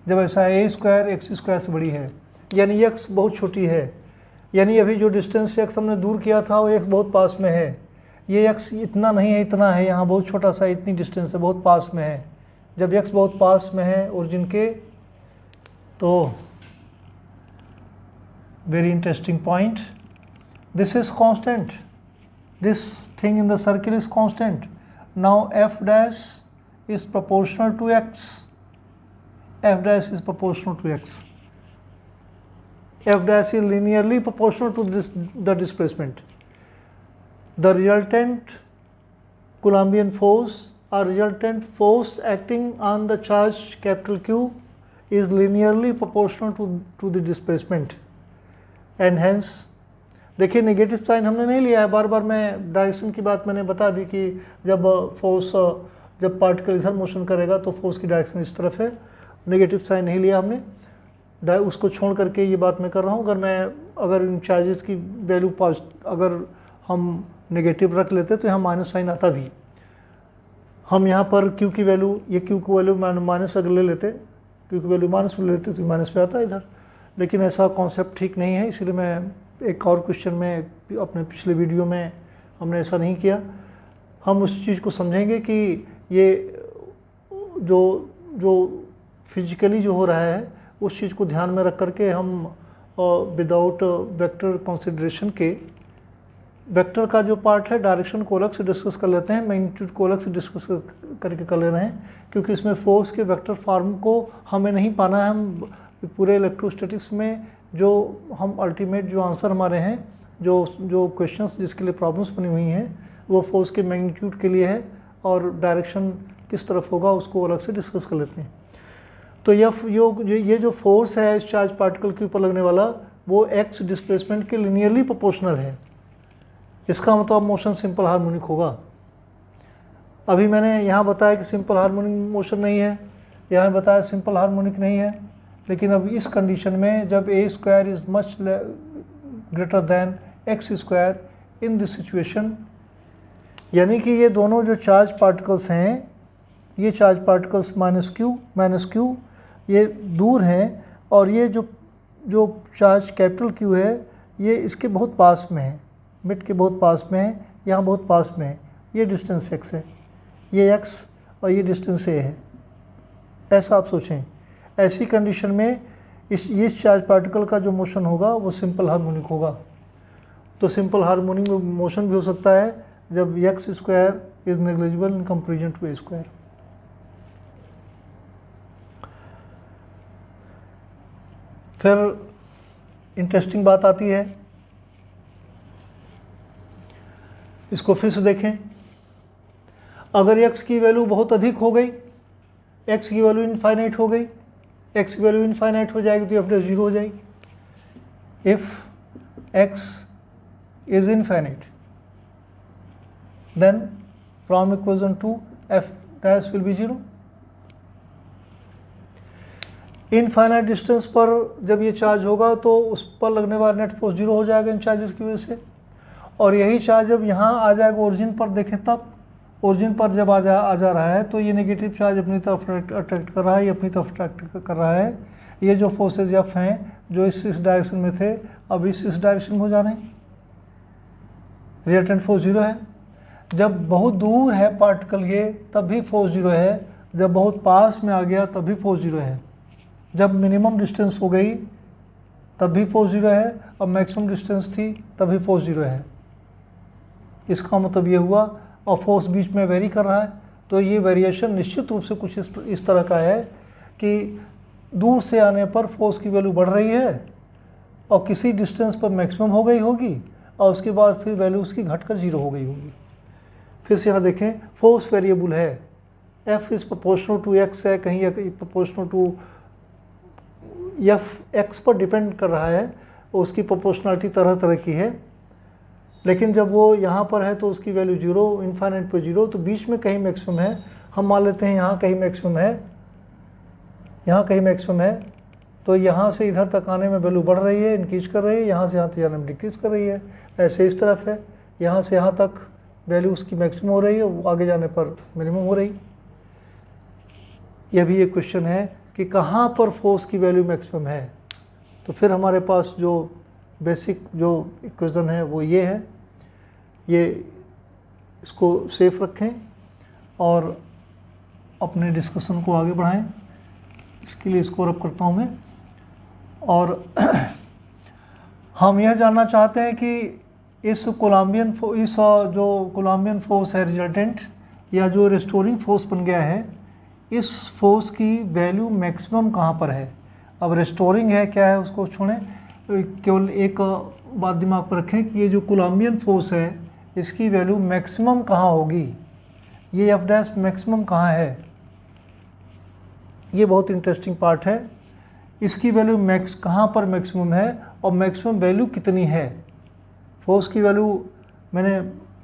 a स्क्वायर x स्क्वायर से बड़ी है, यानी x बहुत छोटी है, यानी अभी जो डिस्टेंस x हमने दूर किया था वो x बहुत पास में है। ये x इतना नहीं है, इतना है, यहाँ बहुत छोटा सा, इतनी डिस्टेंस है, बहुत पास में है। जब x बहुत पास में है ओरिजिन के, तो very interesting point, this is constant, this thing in the circle is constant. Now f dash is proportional to x, f dash is proportional to x, f dash is linearly proportional to the displacement. The resultant Coulombian force or resultant force acting on the charge capital Q is linearly proportional to the displacement, and hence देखिए negative sign हमने नहीं लिया है। बार बार मैं direction की बात मैंने बता दी कि जब फोर्स, जब पार्टिकल इधर मोशन करेगा तो फोर्स की डायरेक्शन इस तरफ है, नेगेटिव साइन नहीं लिया हमने, उसको छोड़ करके ये बात मैं कर रहा हूँ। अगर इन चार्जेस की वैल्यू अगर हम नेगेटिव रख लेते तो यहाँ माइनस साइन आता भी। हम यहाँ पर Q की वैल्यू, ये Q की वैल्यू माइनस अगर ले लेते, Q की वैल्यू माइनस ले लेते तो माइनस पे आता इधर, लेकिन ऐसा कॉन्सेप्ट ठीक नहीं है। इसलिए मैं एक और क्वेश्चन में अपने पिछले वीडियो में हमने ऐसा नहीं किया। हम उस चीज़ को समझेंगे कि ये जो फिजिकली जो हो रहा है उस चीज़ को ध्यान में रख करके हम विदाउट वेक्टर कंसिडरेशन के, वेक्टर का जो पार्ट है डायरेक्शन को अलग से डिस्कस कर लेते हैं, मैग्नीट्यूड को अलग से डिस्कस करके कर ले रहे हैं, क्योंकि इसमें फोर्स के वेक्टर फॉर्म को हमें नहीं पाना है। हम पूरे इलेक्ट्रोस्टैटिक्स में जो हम अल्टीमेट जो आंसर हमारे हैं, जो क्वेश्चंस जिसके लिए प्रॉब्लम्स बनी हुई हैं, वो फोर्स के मैग्नीट्यूड के लिए है, और डायरेक्शन किस तरफ होगा उसको अलग से डिस्कस कर लेते हैं। तो ये जो फोर्स है इस चार्ज पार्टिकल के ऊपर लगने वाला, वो x डिस्प्लेसमेंट के लिनियरली प्रोपोर्शनल है। इसका मतलब मोशन सिंपल हार्मोनिक होगा। अभी मैंने यहाँ बताया कि सिंपल हार्मोनिक मोशन नहीं है, यहाँ बताया सिंपल हार्मोनिक नहीं है, लेकिन अब इस कंडीशन में जब a square is much greater than x square in this situation, यानी कि ये दोनों जो चार्ज पार्टिकल्स हैं, ये चार्ज पार्टिकल्स माइनस क्यू ये दूर हैं, और ये जो चार्ज कैपिटल Q है ये इसके बहुत पास में है, मिड के बहुत पास में है, यहाँ बहुत पास में है, ये डिस्टेंस x है, ये x और ये डिस्टेंस ए है, ऐसा आप सोचें। ऐसी कंडीशन में इस चार्ज पार्टिकल का जो मोशन होगा वो सिंपल हार्मोनिक होगा। तो सिंपल हार्मोनिक मोशन भी हो सकता है जब x square is negligible in comparison to a square. फिर इंटरेस्टिंग बात आती है, इसको फिर से देखें। अगर x की वैल्यू बहुत अधिक हो गई, x की वैल्यू इनफाइनाइट हो गई, x की वैल्यू इनफाइनाइट हो जाएगी तो एफ डैश 0 हो जाएगी। If x is infinite then from equation 2 F dash will be 0। Infinite distance पर जब ये चार्ज होगा तो उस पर लगने वाला नेट फोर्स 0 हो जाएगा इन चार्जेस की वजह से। और यही चार्ज जब यहाँ आ जाएगा ओरिजिन पर, देखें तब ओरिजिन पर जब आ जा रहा है तो ये नेगेटिव चार्ज अपनी तरफ अट्रैक्ट कर रहा है, ये अपनी तरफ अट्रैक्ट कर रहा है। ये जो फोर्सेज एफ हैं जो इस डायरेक्शन में थे अब इस डायरेक्शन में हो जा रहे हैं। रिजल्टेंट फोर्स 0 है। जब बहुत दूर है पार्टिकल ये तब भी फोर्स 0 है, जब बहुत पास में आ गया तब भी फोर्स 0 है। जब मिनिमम डिस्टेंस हो गई तब भी फोर्स 0 है, और मैक्सिमम डिस्टेंस थी तब भी फोर्स 0 है। इसका मतलब ये हुआ, और फोर्स बीच में वेरी कर रहा है। तो ये वेरिएशन निश्चित रूप से कुछ इस तरह का है कि दूर से आने पर फोर्स की वैल्यू बढ़ रही है और किसी डिस्टेंस पर मैक्सिमम हो गई होगी और उसके बाद फिर वैल्यू उसकी घटकर 0 हो गई होगी। फिर से यहाँ देखें, फोर्स वेरिएबल है, F is proportional to x है, कहीं प्रोपोर्शनल टू एफ एक्स पर डिपेंड कर रहा है, उसकी प्रोपोर्शनलिटी तरह तरह की है। लेकिन जब वो यहाँ पर है तो उसकी वैल्यू 0, इनफाइनाइट पर 0, तो बीच में कहीं मैक्सिमम है। हम मान लेते हैं यहाँ कहीं मैक्सिमम है, यहाँ कहीं मैक्सिमम है, तो यहाँ से इधर तक आने में वैल्यू बढ़ रही है, इंक्रीज कर रही है, यहाँ से यहाँ तक जाने में डिक्रीज कर रही है। ऐसे इस तरफ है, यहाँ से यहाँ तक वैल्यू उसकी मैक्सिमम हो रही है, वो आगे जाने पर मिनिमम हो रही। यह भी एक क्वेश्चन है कि कहाँ पर फोर्स की वैल्यू मैक्सिमम है। तो फिर हमारे पास जो बेसिक जो इक्वेशन है वो ये है। ये इसको सेफ रखें और अपने डिस्कशन को आगे बढ़ाएं। इसके लिए इसको रब करता हूँ मैं। और हम यह जानना चाहते हैं कि इस जो कोलम्बियन फोर्स है रिजल्टेंट, या जो रेस्टोरिंग फोर्स बन गया है, इस फोर्स की वैल्यू मैक्सिमम कहाँ पर है। अब रेस्टोरिंग है क्या है उसको छोड़ें, केवल एक बात दिमाग पर रखें कि ये जो कोलम्बियन फोर्स है इसकी वैल्यू मैक्सिमम कहाँ होगी। ये एफ डैश मैक्सिमम कहाँ है, ये बहुत इंटरेस्टिंग पार्ट है। इसकी वैल्यू कहाँ पर मैक्सिमम है और मैक्सिमम वैल्यू कितनी है। फोर्स की वैल्यू मैंने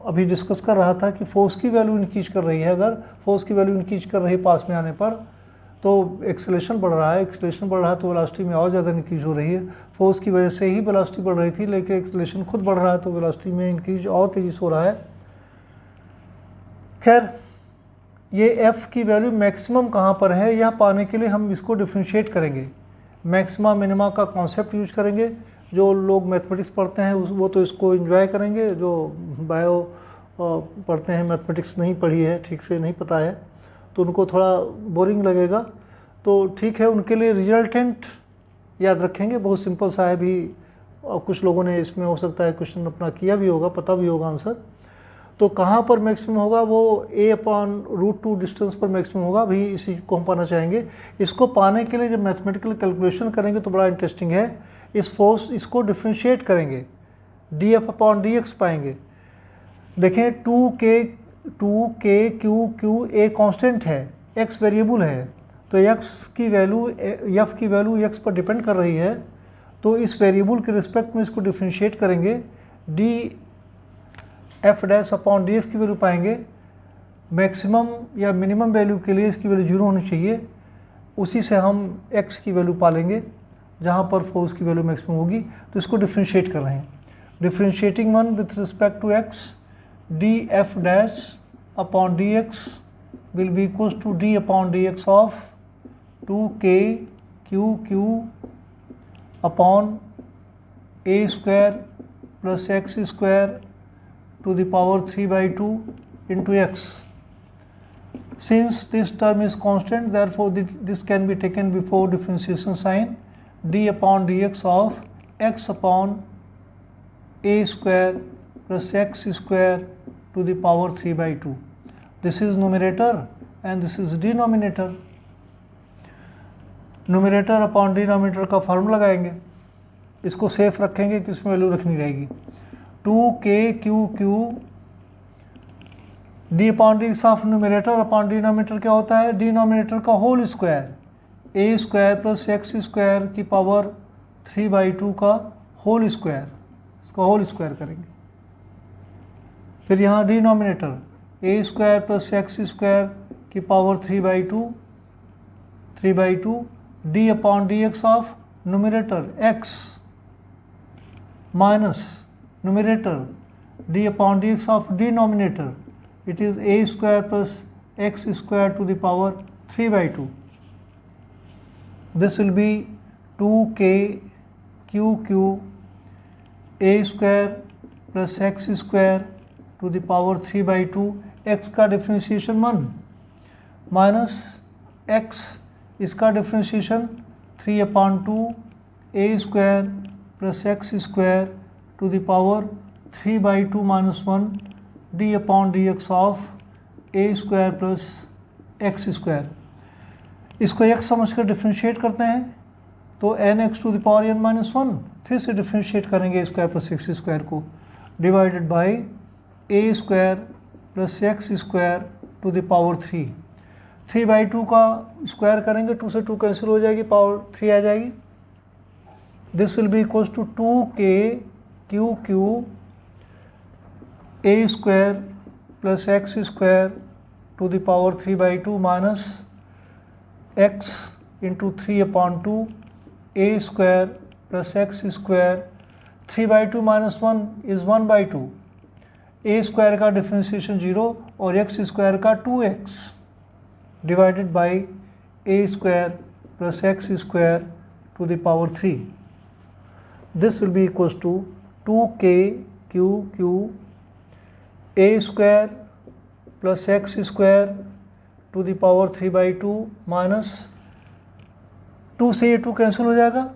अभी डिस्कस कर रहा था कि फोर्स की वैल्यू इंक्रीज कर रही है। अगर फोर्स की वैल्यू इंक्रीज कर रही है पास में आने पर तो एक्सेलेरेशन बढ़ रहा है, एक्सेलेरेशन बढ़ रहा है तो वेलोसिटी में और ज़्यादा इंक्रीज हो रही है। फोर्स की वजह से ही वेलोसिटी बढ़ रही थी, लेकिन एक्सेलेरेशन खुद बढ़ रहा है तो वेलोसिटी में इंक्रीज और तेज़ी से हो रहा है। खैर, ये एफ़ की वैल्यू मैक्सिमम कहाँ पर है यह पाने के लिए हम इसको डिफ्रेंशिएट करेंगे। मैक्सिमा मिनिमा का कॉन्सेप्ट यूज करेंगे। जो लोग मैथमेटिक्स पढ़ते हैं वो तो इसको एंजॉय करेंगे, जो बायो पढ़ते हैं, मैथमेटिक्स नहीं पढ़ी है, ठीक से नहीं पता है, तो उनको थोड़ा बोरिंग लगेगा। तो ठीक है, उनके लिए रिजल्टेंट याद रखेंगे, बहुत सिंपल सा है भी। और कुछ लोगों ने इसमें हो सकता है क्वेश्चन अपना किया भी होगा, पता भी होगा आंसर। तो कहाँ पर मैक्सिमम होगा, वो a/√2 डिस्टेंस पर मैक्सिमम होगा। अभी इसी को हम पाना चाहेंगे। इसको पाने के लिए जब मैथमेटिकल कैलकुलेशन करेंगे तो बड़ा इंटरेस्टिंग है। इसको डिफ्रेंशिएट करेंगे, df/dx पाएंगे। देखें 2k a कांस्टेंट है, x वेरिएबल है, तो x की वैल्यू f की वैल्यू x पर डिपेंड कर रही है। तो इस वेरिएबल के रिस्पेक्ट में इसको डिफ्रेंशिएट करेंगे, df'/ds की वैल्यू पाएंगे। मैक्सिमम या मिनिमम वैल्यू के लिए इसकी वैल्यू 0 होनी चाहिए। उसी से हम x की वैल्यू पालेंगे जहाँ पर फोर्स की वैल्यू मैक्सिमम होगी। तो इसको डिफ्रेंशिएट कर रहे हैं। Differentiating one with respect to x, df'/dx will be equals to d/dx of 2k/a² plus x² to the power 3/2 into x। Since this term is constant, therefore this can be taken before differentiation sign, d upon dx of x upon a square plus x square to the power 3 by 2. This is numerator and this is denominator. Numerator upon denominator का formula लगाएंगे, इसको safe रखेंगे कि इसमें value रखनी रहेगी 2k D upon D of numerator upon denominator क्या होता है, डिनोमिनेटर का whole square A square plus x square की पावर 3 by 2 का होल स्क्वायर, इसका होल स्क्वायर करेंगे। फिर यहाँ denominator A square plus x square की power 3 by 2 D upon D x of numerator X minus numerator D upon D x of denominator, it is a square plus x square to the power 3 by 2. This will be 2k a square plus x square to the power 3 by 2, x का differentiation 1 minus x इसका differentiation 3 upon 2 a square plus x square to the power 3 by 2 minus 1 d upon D x of a square plus x square. इसको x समझ कर differentiate करते हैं तो n x to the power n minus 1, फिर से differentiate करेंगे a square plus x square को divided by a square plus x square to the power 3 by 2 का स्क्वायर करेंगे, 2 से 2 कैंसिल हो जाएगी, पावर 3 आ जाएगी। This will be equals to 2k a square plus x square to the power 3 by 2 minus x into 3 upon 2 a square plus x square, 3 by 2 minus 1 is 1 by 2, a square का differentiation 0 और x square का 2x divided by a square plus x square to the power 3. This will be equals to 2k a square plus x square to the power 3 by 2 minus 2 से ये 2 cancel हो जाएगा,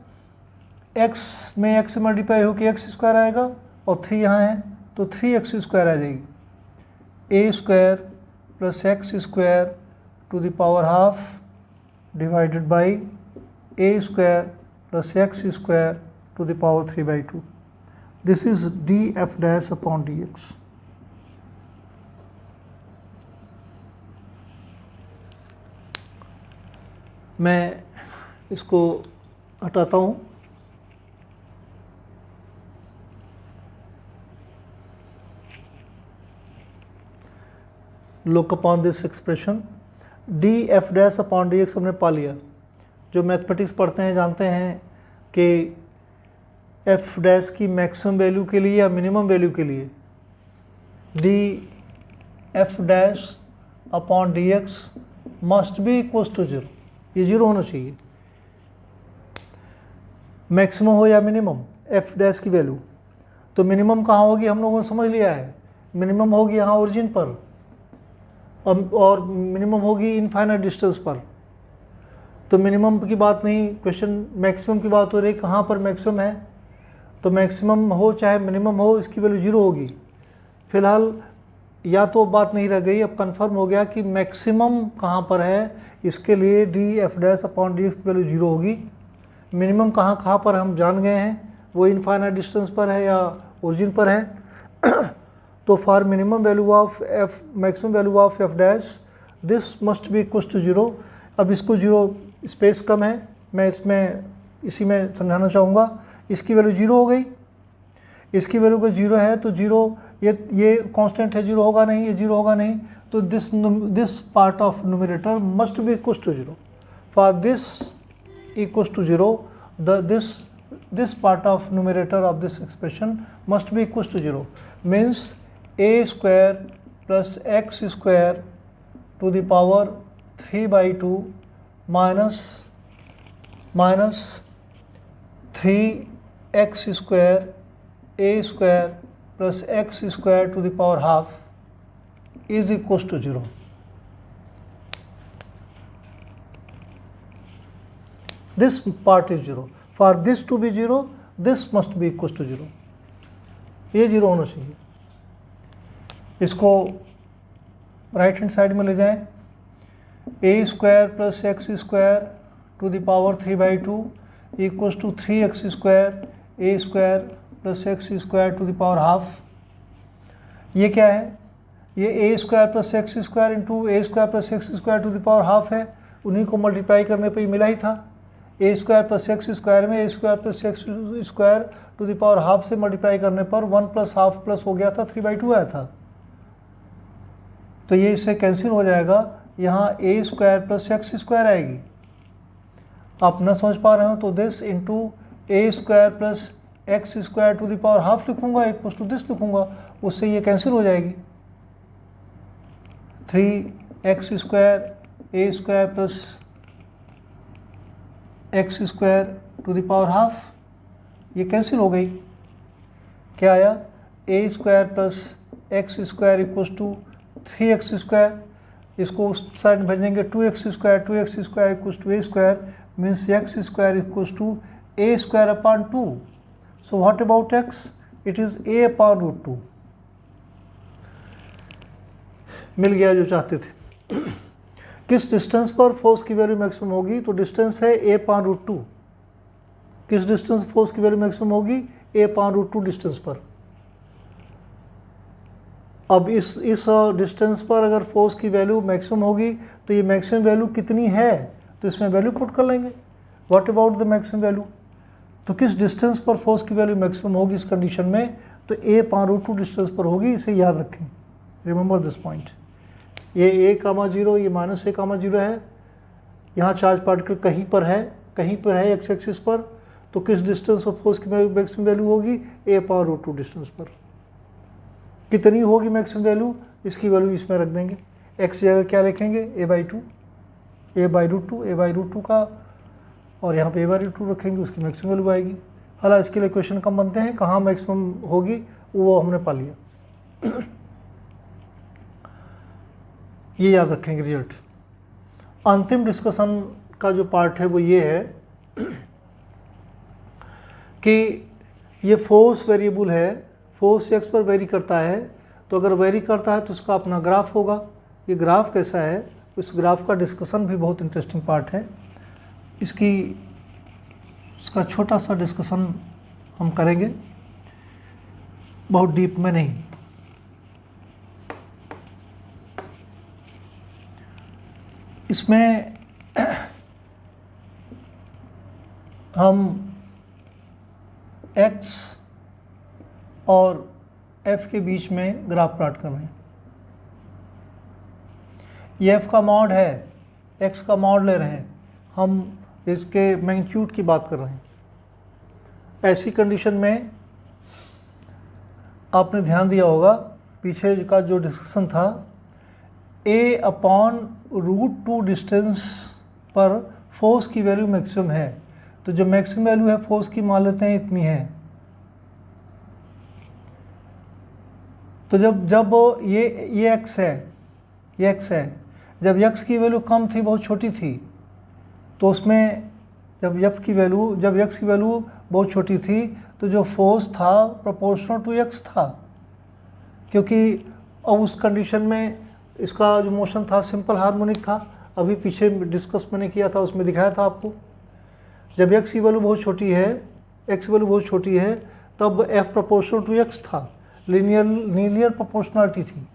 x में x से multiply होकर x square आएगा और 3 यहाँ है तो 3x स्क्वायर आ जाएगी, a square plus x square to the power half divided by a square plus x square to the power 3 by 2. This is d F dash upon D x. मैं इसको हटाता हूँ। Look upon this expression d F dash upon D x हमने पा लिया। जो mathematics पढ़ते हैं जानते हैं कि एफ डैश की मैक्सिमम वैल्यू के लिए या मिनिमम वैल्यू के लिए d F dash upon D x must be equals to 0, ये 0 होना चाहिए, मैक्सिमम हो या मिनिमम एफ डैश की वैल्यू। तो मिनिमम कहाँ होगी हम लोगों ने समझ लिया है, मिनिमम होगी यहाँ ओरिजिन पर और मिनिमम होगी इनफाइनाइट डिस्टेंस पर। तो मिनिमम की बात नहीं, क्वेश्चन मैक्सिमम की बात हो रही, कहाँ पर मैक्सिमम है, तो मैक्सिमम हो चाहे मिनिमम हो इसकी वैल्यू 0 होगी। फिलहाल या तो बात नहीं रह गई, अब कंफर्म हो गया कि मैक्सिमम कहाँ पर है, इसके लिए d F dash upon D x की वैल्यू 0 होगी। मिनिमम कहाँ पर हम जान गए हैं, वो इनफाइनाइट डिस्टेंस पर है या ओरिजिन पर है। तो for minimum value of F maximum value of F dash this must be equals to 0। अब इसको 0 स्पेस कम है, मैं इसमें इसी में समझाना चाहूँगा। इसकी वैल्यू 0 हो गई, इसकी वैल्यू को 0 है तो 0 ये कांस्टेंट है, 0 होगा नहीं, ये 0 होगा नहीं, तो this part of numerator must be equals to 0। For this equals to 0, this part of numerator of this expression must be equals to 0, means a square plus x square to the power 3 by 2 minus 3x square a square plus x square to the power half is equals to 0. this part is 0. For this to be 0, this must be equals to 0. ये 0 होना चाहिए. इसको right hand side में ले जाएं. a square plus x square to the power 3/2 equals to 3x square a square plus x square to the power half. ये क्या है? ये a square plus x square into a square plus x square to the power half है. उन्हीं को multiply करने पे ही मिला ही था. a square plus x square में a square plus x square to the power half से मल्टीप्लाई करने पर 1 प्लस हाफ प्लस हो गया था 3/2 आया था. तो ये इससे कैंसिल हो जाएगा. यहाँ a square plus x square आएगी. आप न समझ पा रहे हो तो this into a square plus x square to the power half लिखूंगा, इक्वल्स टू दिस लिखूंगा, उससे ये कैंसिल हो जाएगी. 3x square a square plus x square to the power half, ये कैंसिल हो गई. क्या आया? a square plus x square equals to 3x square. इसको उस साइड भेजेंगे 2x square equals to a square means x square equals to a square upon 2. So what about x? It is a upon root 2. मिल गया जो चाहते थे. किस distance पर फोर्स की वैल्यू मैक्सिमम होगी? तो डिस्टेंस है a अपॉन रूट 2. किस डिस्टेंस फोर्स की वैल्यू मैक्सिमम होगी? a अपॉन रूट 2 डिस्टेंस पर. अब इस डिस्टेंस पर अगर फोर्स की वैल्यू मैक्सिमम होगी तो ये मैक्सिमम वैल्यू कितनी है? तो इसमें वैल्यू पुट कर लेंगे. What about the maximum value? तो किस डिस्टेंस पर फोर्स की वैल्यू मैक्सिमम होगी इस कंडीशन में? तो a अपॉन रूट 2 डिस्टेंस पर होगी. इसे याद रखें. Remember this point. ये a,0 ये -a,0 है. यहाँ चार्ज पार्टिकल कहीं पर है एक्स एक्सिस पर. तो किस डिस्टेंस पर फोर्स की मैक्सिमम वैल्यू होगी? a अपॉन रूट 2 डिस्टेंस पर. कितनी होगी मैक्सिमम वैल्यू? इसकी वैल्यू इसमें रख देंगे. x जगह क्या लिखेंगे? a/2 a/√2 का, और यहाँ पे a/√2 रखेंगे, उसकी मैक्सिमम वैल्यू आएगी. हालांकि इसके लिए क्वेश्चन कम बनते हैं. कहाँ मैक्सिमम होगी वो हमने पा लिया. ये याद रखेंगे रिजल्ट. अंतिम डिस्कशन का जो पार्ट है वो ये है कि ये फोर्स वेरिएबल है. फोर्स x पर वेरी करता है. तो अगर वेरी करता है तो उसका अपना ग्राफ होगा. ये ग्राफ कैसा है? इस ग्राफ का डिस्कशन भी बहुत इंटरेस्टिंग पार्ट है. इसका छोटा सा डिस्कशन हम करेंगे, बहुत डीप में नहीं. इसमें हम x और f के बीच में ग्राफ प्लॉट कर रहे हैं. ये f का मॉड है, x का मॉड ले रहे हैं. हम इसके मैग्नीट्यूड की बात कर रहे हैं. ऐसी कंडीशन में आपने ध्यान दिया होगा पीछे का जो डिस्कशन था, a अपॉन रूट 2 डिस्टेंस पर फोर्स की वैल्यू मैक्सिमम है. तो जो मैक्सिमम वैल्यू है फोर्स की मान लेते हैं इतनी है. तो जब ये x है, जब x की वैल्यू कम थी, बहुत छोटी थी, तो उसमें जब x की वैल्यू बहुत छोटी थी तो जो फोर्स था प्रोपोर्शनल टू x था. क्योंकि अब उस कंडीशन में इसका जो मोशन था सिंपल हार्मोनिक था. अभी पीछे डिस्कस मैंने किया था, उसमें दिखाया था आपको. जब x की वैल्यू बहुत छोटी है तब f प्रोपोर्शनल टू x था. लीनियर प्रोपोर्शनलिटी थी.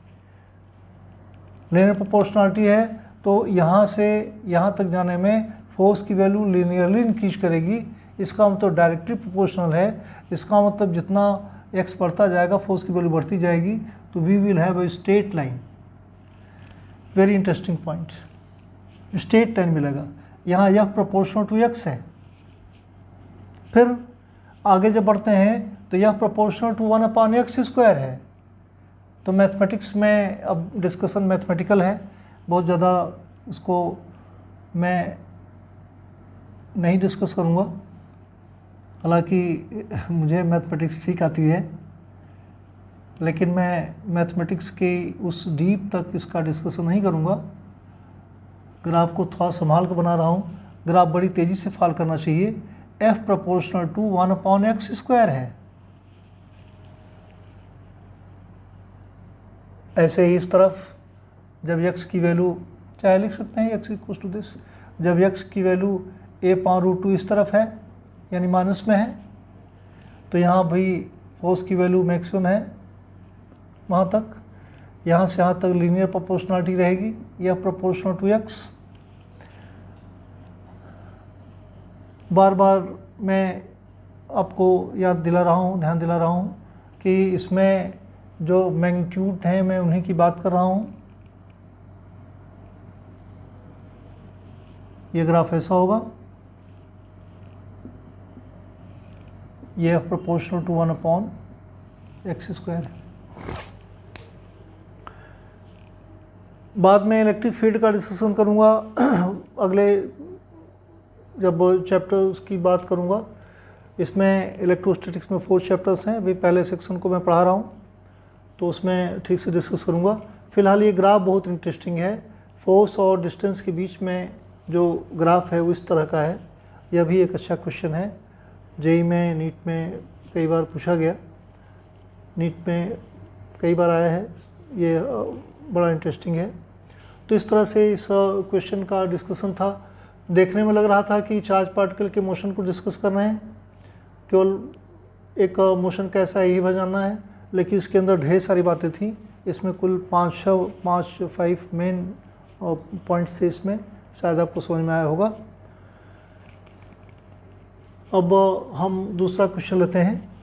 लीनियर प्रोपोर्शनलिटी है तो यहाँ से यहाँ तक जाने में फोर्स की वैल्यू लीनियरली इंक्रीज करेगी. इसका मतलब डायरेक्टली प्रोपोर्शनल है. इसका मतलब जितना x बढ़ता जाएगा फोर्स की वैल्यू बढ़ती जाएगी. तो we will have a straight line. Very interesting point. Straight line मिलेगा. यहाँ f प्रोपोर्शनल टू x है. फिर आगे जब बढ़ते हैं तो यह प्रोपोर्शनल टू 1/x² है. तो मैथमेटिक्स में अब डिस्कशन मैथमेटिकल है, बहुत ज़्यादा उसको मैं नहीं डिस्कस करूँगा. हालांकि मुझे मैथमेटिक्स ठीक आती है, लेकिन मैं मैथमेटिक्स की उस डीप तक इसका डिस्कशन नहीं करूँगा. ग्राफ को थोड़ा संभाल कर बना रहा हूँ. ग्राफ बड़ी तेज़ी से फॉल करना चाहिए, f प्रोपोर्शनल टू 1/x² है। ऐसे ही इस तरफ जब x की वैल्यू, चाहे लिख सकते हैं x इक्वल टू दिस, जब x की वैल्यू a/√2 इस तरफ है यानी माइनस में है, तो यहाँ भाई फोर्स की वैल्यू मैक्सिमम है वहाँ तक, यहाँ से यहाँ तक लीनियर प्रोपोर्शनलिटी रहेगी, यह प्रोपोर्शनल टू x। बार बार मैं आपको याद दिला रहा हूँ, ध्यान दिला रहा हूँ कि इसमें जो मैग्नीट्यूड हैं मैं उन्हीं की बात कर रहा हूँ। ये ग्राफ ऐसा होगा, ये f प्रोपोर्शनल टू 1/x²। बाद में इलेक्ट्रिक फील्ड का डिस्कशन करूँगा अगले जब चैप्टर्स की बात करूँगा। इसमें इलेक्ट्रोस्टैटिक्स में 4 चैप्टर्स हैं, अभी पहले सेक्शन को मैं पढ़ा रहा हूँ तो उसमें ठीक से डिस्कस करूँगा। फिलहाल ये ग्राफ बहुत इंटरेस्टिंग है, फोर्स और डिस्टेंस के बीच में जो ग्राफ है वो इस तरह का है। यह भी एक अच्छा क्वेश्चन है, जेईई में, नीट में कई बार पूछा गया, नीट में कई बार आया है, ये बड़ा इंटरेस्टिंग है। तो इस तरह से इस क्वेश्चन का डिस्कशन था। देखने में लग रहा था कि चार्ज पार्टिकल के मोशन को डिस्कस कर रहे हैं, केवल एक मोशन कैसा है यही जानना है, लेकिन इसके अंदर ढेर सारी बातें थी। इसमें कुल 5 मेन पॉइंट्स थे, इसमें शायद आपको समझ में आया होगा। अब हम दूसरा क्वेश्चन लेते हैं।